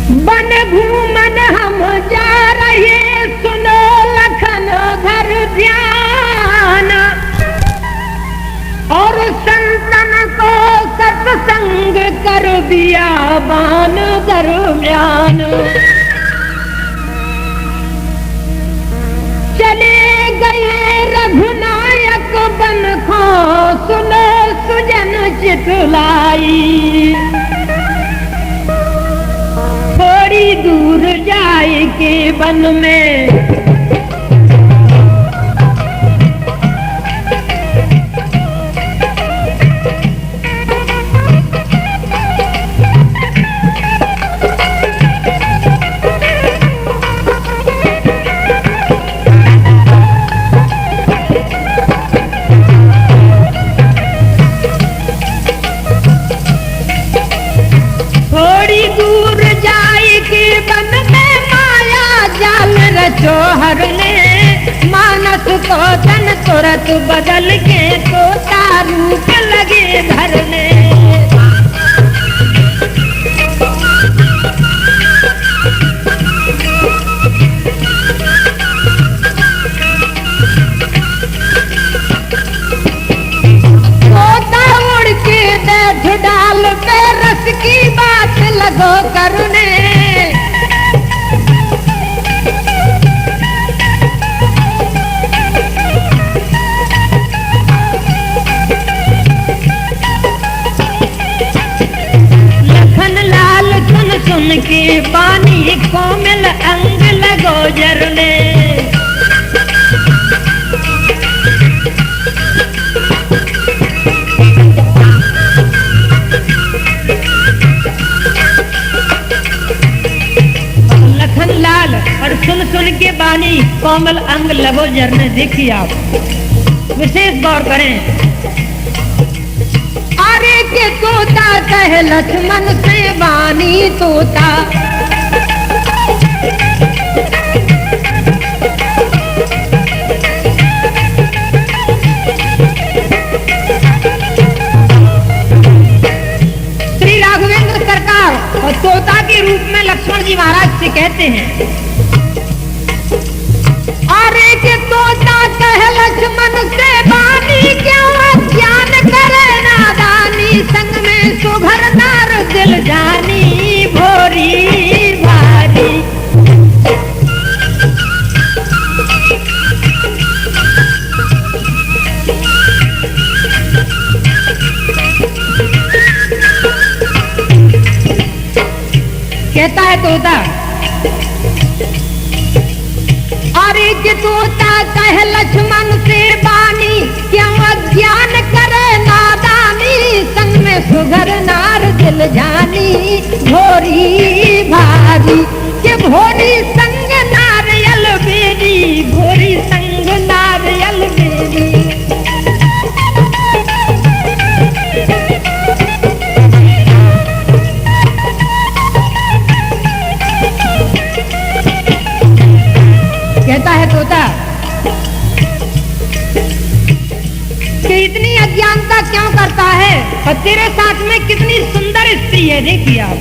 बन घूमन हम जा रहे, सुनो लखन घर ध्यान, और संतन को सत्संग कर दिया बान दरम्यान। चले गए रघुनायक बन को, सुनो सुजन चितलाई, थोड़ी दूर जाए के वन में जोहर ने मानस को तन तुरत बदल के तोता रूप लगे धरने। तोता उड़ के बैठ डाल पे रस की बात लगो करने। सुन के पानी कोमल अंग लगो जरने। लखन लाल और सुन के बानी कोमल अंग लगो जरने। देखिए आप विशेष गौर करें। अरे के तोता कह लक्ष्मण से बानी तोता, श्री राघवेंद्र सरकार और तोता के रूप में लक्ष्मण जी महाराज से कहते हैं, अरे के तोता कह लक्ष्मण से बानी, क्यों अज्ञान करे नादानी, संग में सुघर नार दिल जानी भोरी भारी। कहता है तोता, अरे के तोता कह लक्ष्मण से बानी, क्यों अज्ञान करे नादानी, संग में सुघर नार दिल जानी भोरी भारी। के भोरी संग नारियल बेरी, भोरी संग नारियल बेरी। कहता है तोता कि इतनी अज्ञानता क्यों करता है, और तेरे साथ में कितनी सुंदर स्त्री है। देखिए आप,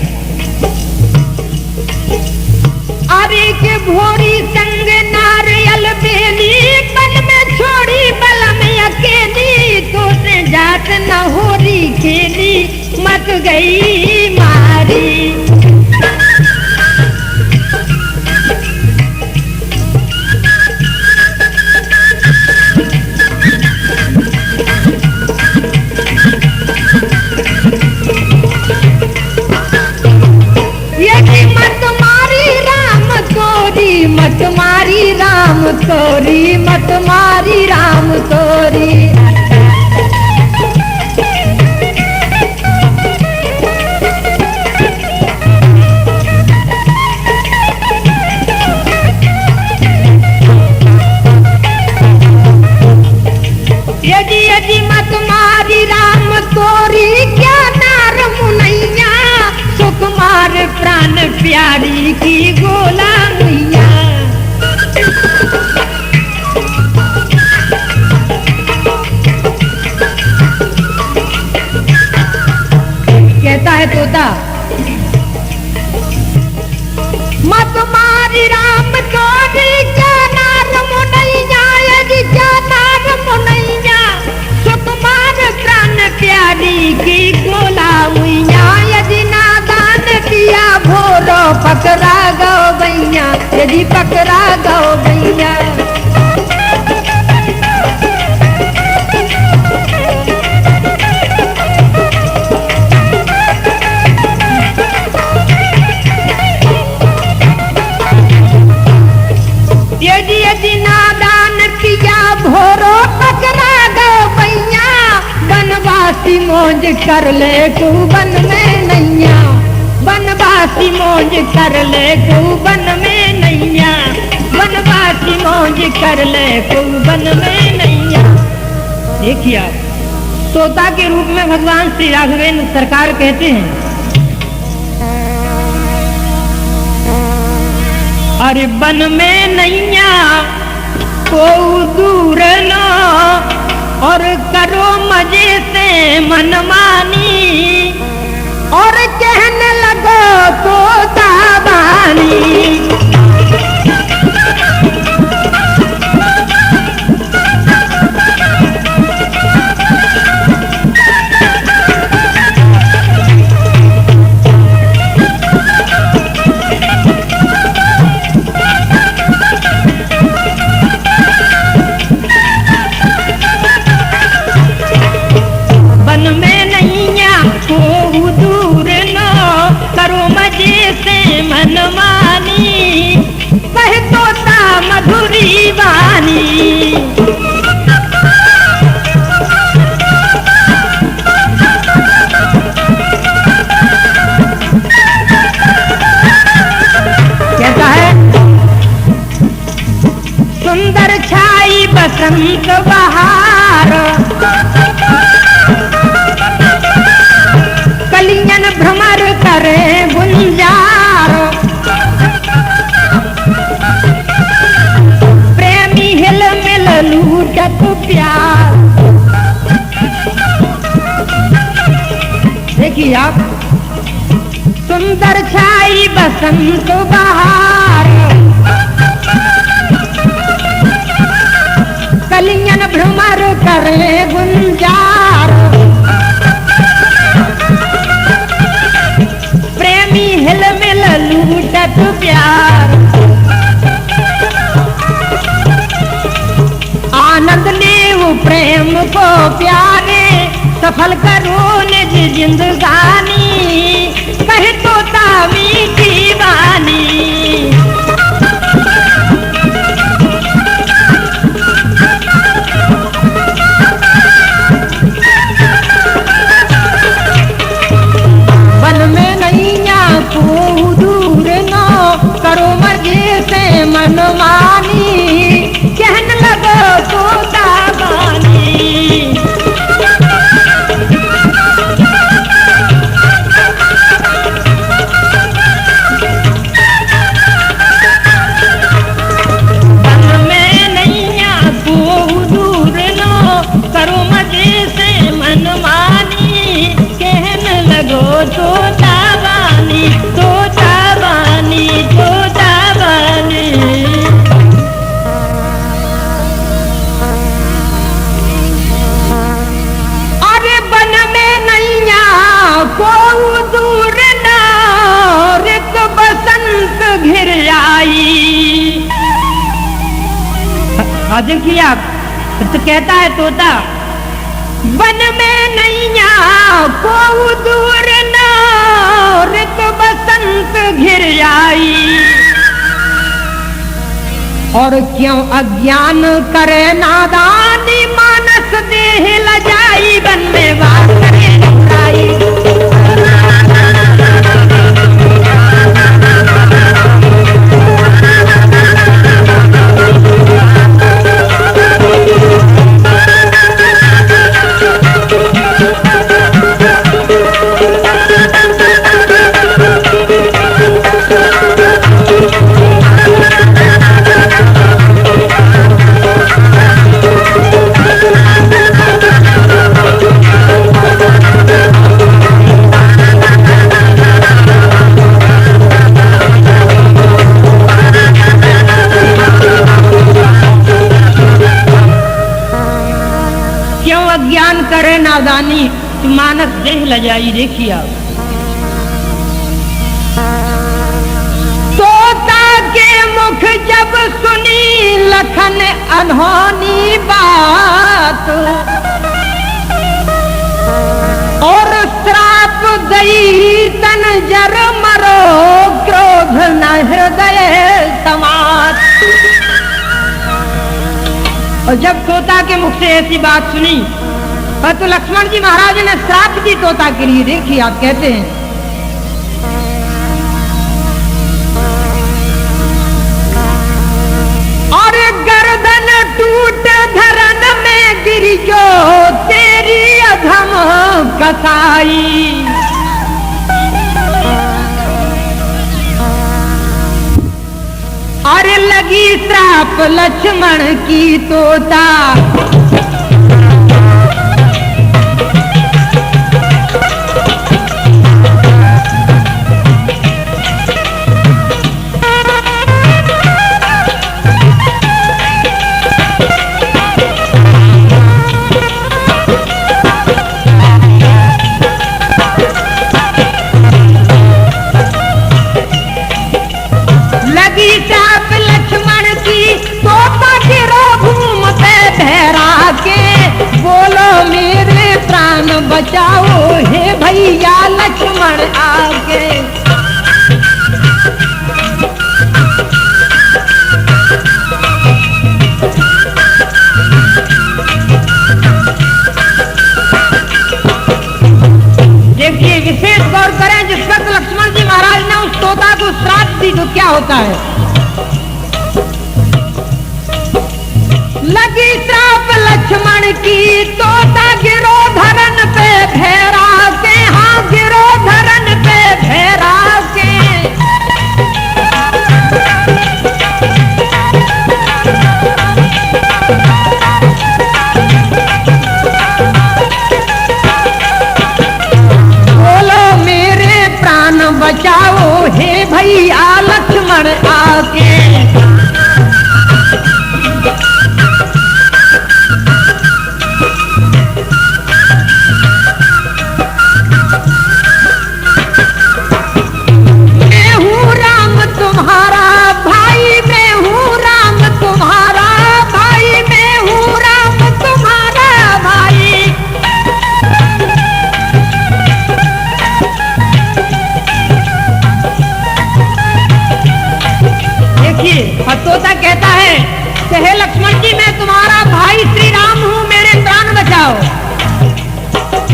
अरे के भोरी संग नारियल बेली, बन में छोड़ी बल में अकेली, तो से जात न होरी खेली, मत गई मारी। मत मारी राम तोरी, मत मारी राम तोरी। यदि मत मारी राम तोरी, क्या नार मुनैया, सुकुमार प्राण प्यारी की गोला मैया। कहता है तोता, अरे राम तोरी क्या नार मुनैया, यदि क्या नार मुनैया, सुकुमार प्राण प्यारी की गोला मुइया, यदि नादान किया भोरो पकड़ा गो भैया, यदि पकड़ा गो भैया। यदि नादान किया भोरो पकड़ा गो भैया, बनवासी मौज कर ले तू बन में नैया, बनवासी मौज कर ले तू बन में नैया, बनवासी मौज कर ले तू बन में नैया। देखिए आप, तोता के रूप में भगवान श्री राघवेंद्र सरकार कहते हैं, अरे बन में नैया को दूर न, और करो मजे से मनमानी, और कहने लगो तोता बानी। मनमानी कह तोता मधुरी वानी। कहता है सुंदर छाई बसंत बहार, कलियन भ्रमर करे गुंजार, प्रेमी हिल मिल लूटत प्यार। देखिए आप, सुंदर छाई बसंत बहार, कलियन भ्रमर करे गुंजार, प्रेमी हिल मिल लूटत प्यार। आनंद लेव प्रेम को प्यारे, सफल करो निज जिंदगानी, कहे तोता मीठी वानी। वन में नैया को दूर न, करो मजे से मनमानी, कहने लगो तोता बानी। वन में नैया को दूर न, करो मजे से मनमानी, कहने लगो तोता बानी, तोता बानी, तोता बानी। अरे बन में नैया को दूर न, ऋत बसंत घिर आई। देखिए आप, तो कहता है तोता, वन में नैया को दूर न, ऋत बसंत घिर आई। और क्यों अज्ञान करे नादानी, मानस देह लजाई, वन में वास करे बुराई। मानस देह लजाई। देखिए आप, तोता के मुख जब सुनी लखन अनहोनी बात, और श्राप दई तन जर मरो, क्रोध न हृदय समात। और जब तोता के मुख से ऐसी बात सुनी तो लक्ष्मण जी महाराज ने श्राप दी तोता के लिए। देखिए आप कहते हैं, और गर्दन टूट धरन में गिर जो तेरी अधम कसाई। और लगी श्राप लक्ष्मण की तोता, बचाओ हे भैया लक्ष्मण आगे। देखिए विशेष गौर करें, जिस वक्त लक्ष्मण जी महाराज ने उस तोता को श्राप दी तो क्या होता है। लगी श्राप लक्ष्मण की तोता गिरो धरन पे भैरा के, हाँ गिरो धरन पे भैरा के। बोलो मेरे प्राण बचाओ हे भैया लक्ष्मण आके। तोता कहता है कि हे लक्ष्मण जी, मैं तुम्हारा भाई श्री राम हूँ, मेरे प्राण बचाओ।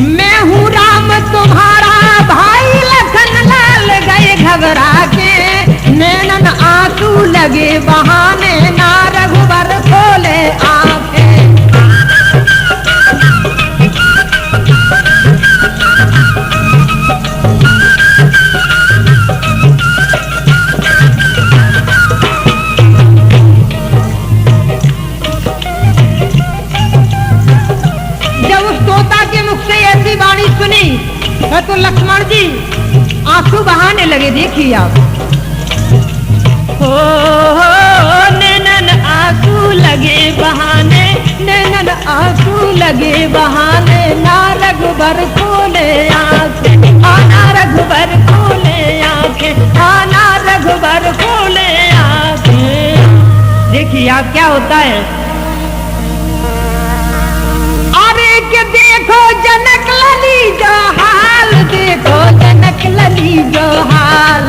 मैं हूँ राम तुम्हारा भाई, लखन लाल गए घबरा के, नैनन आंसू लगे बहाने, ना रघुबर खोले आंखें। तो लक्ष्मण जी आंसू बहाने लगे। देखिए आप, हो नैनन आंसू लगे बहाने, नैनन आंसू लगे बहाने, ना रघुबर खोले आंखें, आना रघुबर खोले आंखें, आना रघुबर खोले आंखें। देखिए आप क्या होता है। अरे कि देखो जनक लली जो हाल, देखो जनक लली जो हाल।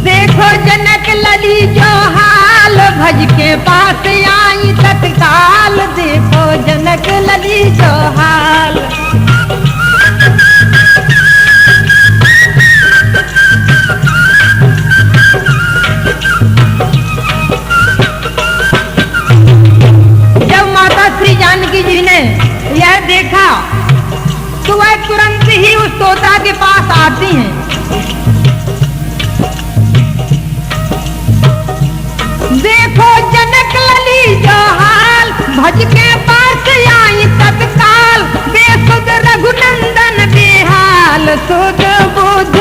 देखो जनक लली जो हाल, भज के पास आई तत्काल, देखो जनक लली जो हाल। जानकी जी ने यह देखा तो वह तुरंत ही उस तोता के पास आती हैं। देखो जनक लली जो हाल, भज के पास आई तत्काल, बेसुध रघुनंदन बेहाल, सुध बुध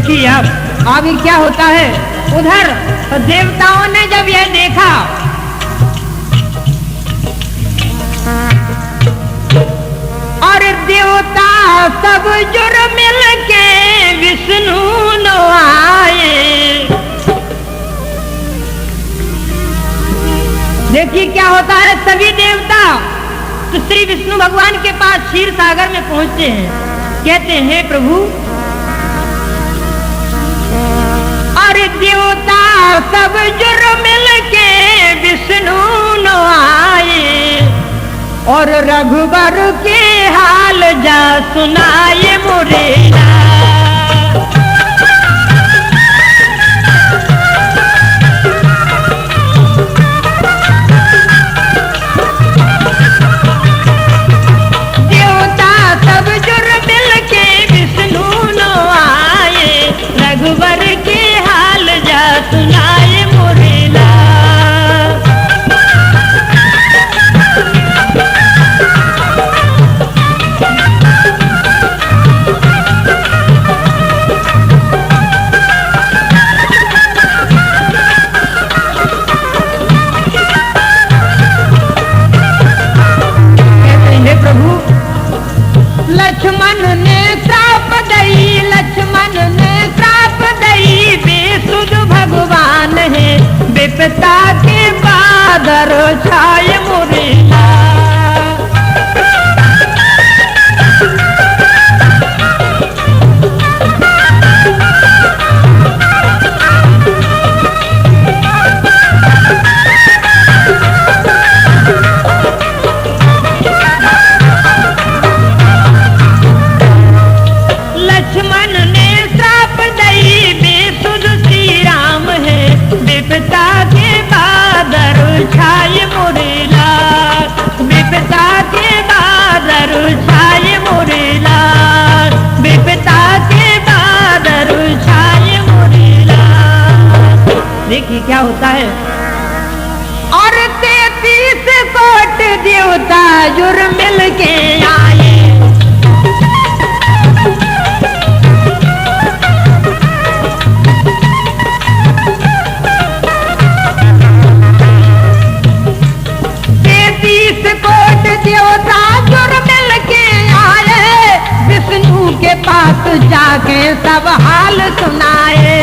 देखिए आप आगे क्या होता है। उधर देवताओं ने जब यह देखा, और देवता सब जुड़ मिल के विष्णु नवाए। देखिए क्या होता है, सभी देवता तो श्री विष्णु भगवान के पास क्षीर सागर में पहुंचते हैं, कहते हैं प्रभु, अरे देवता सब जुड़ मिल के विष्णु नवाए, और रघुबर के हाल जा सुनाए मुरेला। देवता सब जुड़ मिल के विष्णु नवाए, रघुबर के हाल जा सुनाए मुरेला। लक्ष्मण ने श्राप दई, लक्ष्मण ने श्राप दई, बेसुध भगवान है, विपदा के बादल छाए मुरेला। विपदा के बादल छाए मुरेला, विपदा के बादल छाए मुरेला, विपदा के बादल छाए मुरेला। देखिए क्या होता है, और 33 कोट देवता जुड़ मिल के आए। कोट देवता जुड़ मिल के आए, विष्णु के पास जाके सब हाल सुनाए।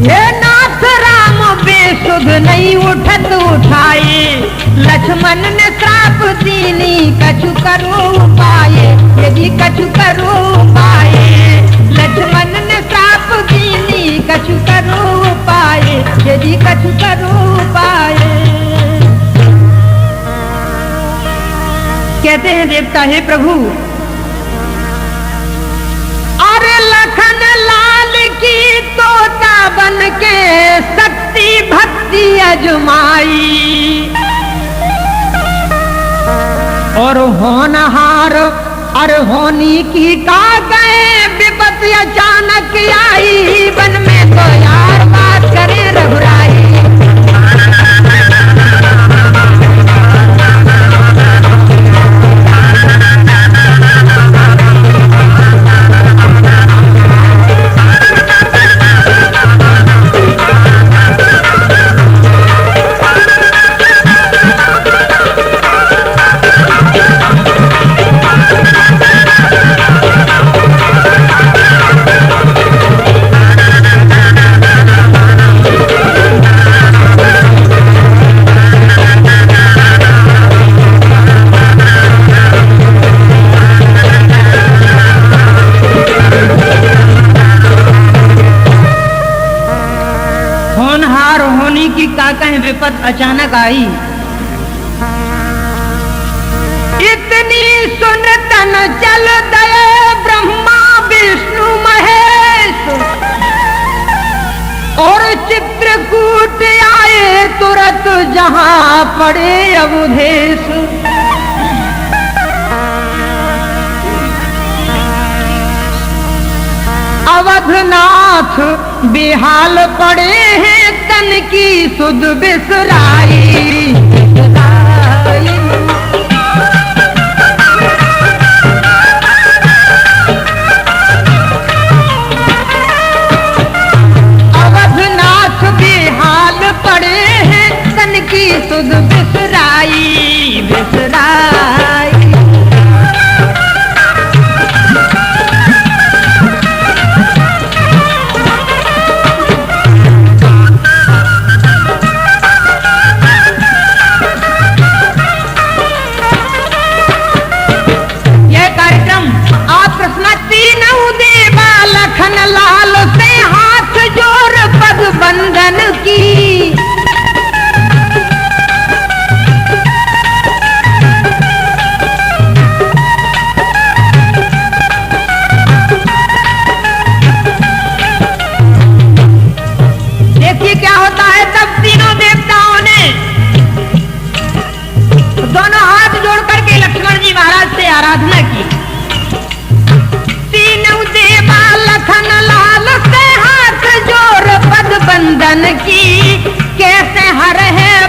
ये नाथ राम बेसुध नहीं उठत उठाए, लक्ष्मण ने श्राप दीनी कछु करो उपाय, यदि कछु करो उपाय। लक्ष्मण ने श्राप दीनी कछु करो उपाय, यदि कछु करो उपाय। कहते हैं देवता, हे प्रभु, अरे लखन लाल की तोता बन के शक्ति भक्ति अजमाई, और होनहार अरे होनी की का गए विपत्ति अचानक आई, वन में तो यार बात करे रघुराई। विपत अचानक आई, इतनी सुनतन चल दये ब्रह्मा विष्णु महेश, और चित्रकूट आए तुरंत जहां पड़े अवधेश। अवधनाथ बेहाल पड़े हैं, तन की सुध बिसराई।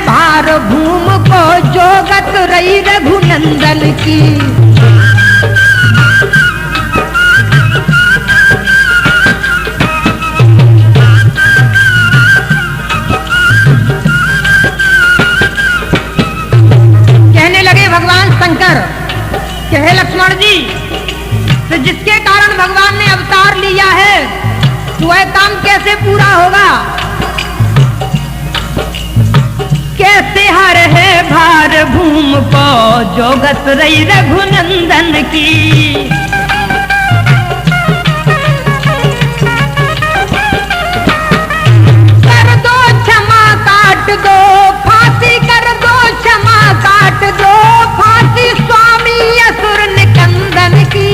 भार भूम को जोगत रही रघुनंदन की। कहने लगे भगवान शंकर कि हे लक्ष्मण जी, तो जिसके कारण भगवान ने अवतार लिया है तो वह काम कैसे पूरा होगा? कैसे हर है भार भूम को जोगत रही रघुनंदन की। कर दो क्षमा काट दो फांसी, कर दो क्षमा काट दो फांसी स्वामी असुर निकंदन की।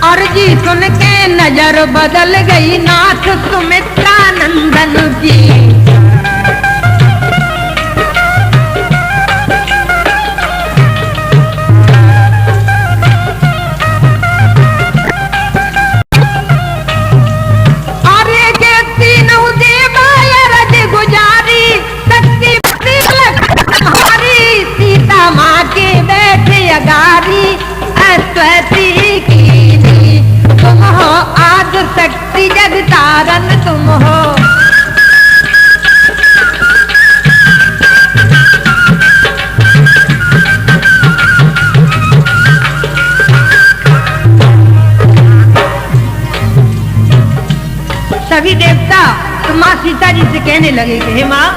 अर्जी सुन के नजर बदल गई नाथ सुमित्रा नंदन की। आर्य के तीनों देवाय रज गुजारी, शक्ति तुम्हारी सीता माँ के बैठे अगारी। अश्वती की तुम हो आद शक्ति जगतारन तुम हो। सभी देवता तो माँ सीता जी से कहने लगे कि हे माँ,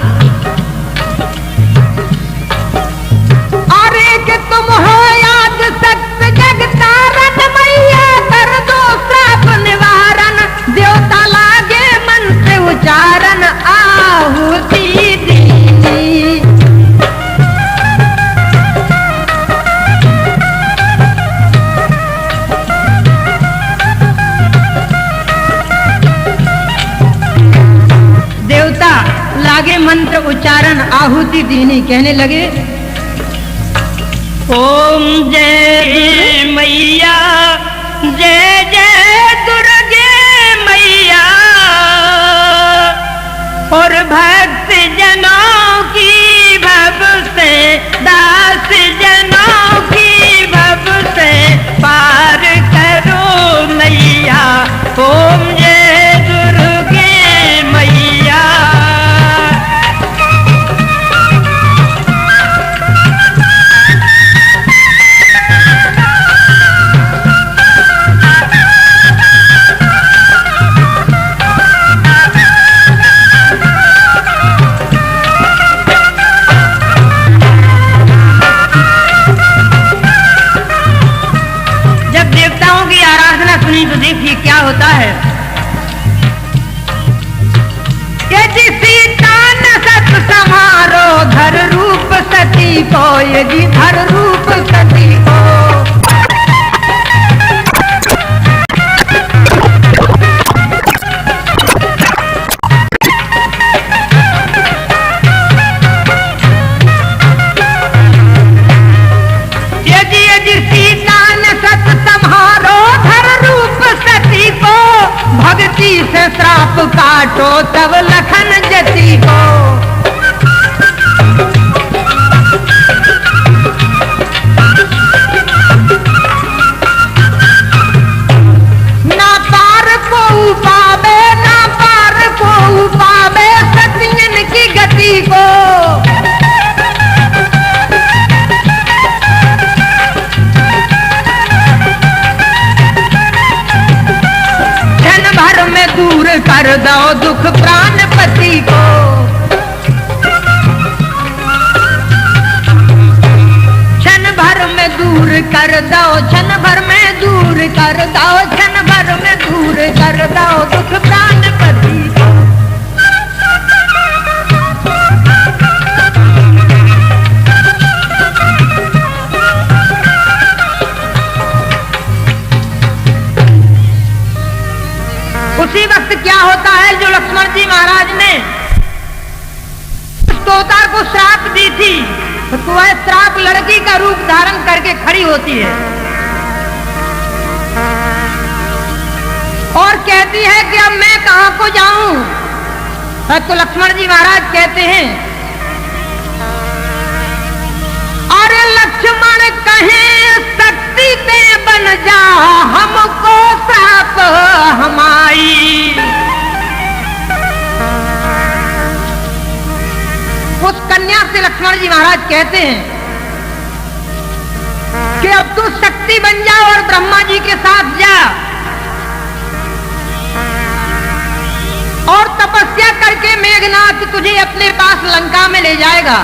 अरे कि तुम हो आद शक्ति जगतारन, मैया कर दो श्राप निवारण। देवता लागे मन से उच्चारण आहुति दीनी। देवता लागे मंत्र उच्चारण आहुति दीनी, कहने लगे ओम जय मैया, जय जय दुर्गे मैया। और भक्त जनों की भव से, दास जनों की भव से पार करो मैया। ओम जय दुर्गे मैया। तो देखिए क्या होता है। यदि सीता न सत समारो धर रूप सती को, यदि धर रूप सती को। यदि यदि सीता न सत समारो धर रूप सती को, भक्ति से श्राप काटो तब लखन जति को। ना पार को पावे, ना पार को पावे सतियन की गति को। दूर कर दो दुख प्राणपति को। क्षण भर में दूर कर दो, क्षण भर में दूर कर दो, क्षण भर में दूर कर दो दुख प्राणपति को। उसी वक्त क्या होता है जो लक्ष्मण जी महाराज ने तोता को श्राप दी थी, तो वह श्राप लड़की का रूप धारण करके खड़ी होती है और कहती है कि अब मैं कहां को जाऊं। तो लक्ष्मण जी महाराज कहते हैं, अरे लक्ष्मण कहे शक्ति दे बन जा हमको श्राप हमारी। उस कन्या से लक्ष्मण जी महाराज कहते हैं कि अब तू शक्ति बन जा और ब्रह्मा जी के साथ जा और तपस्या करके मेघनाथ तुझे अपने पास लंका में ले जाएगा।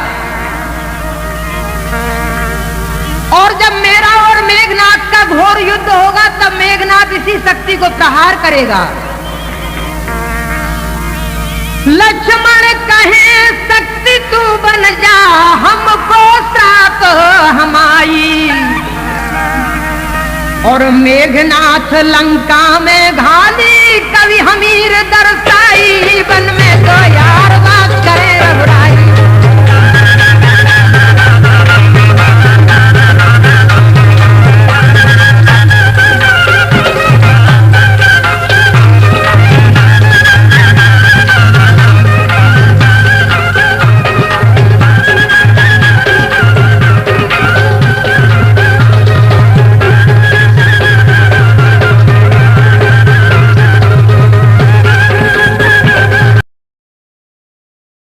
और जब मेरा और मेघनाथ का घोर युद्ध होगा तब मेघनाथ इसी शक्ति को प्रहार करेगा। लक्ष्मण कहे शक्ति तू बन जा हमको श्राप हमारी। और मेघनाथ लंका में घाली कवि हमीर दर्शा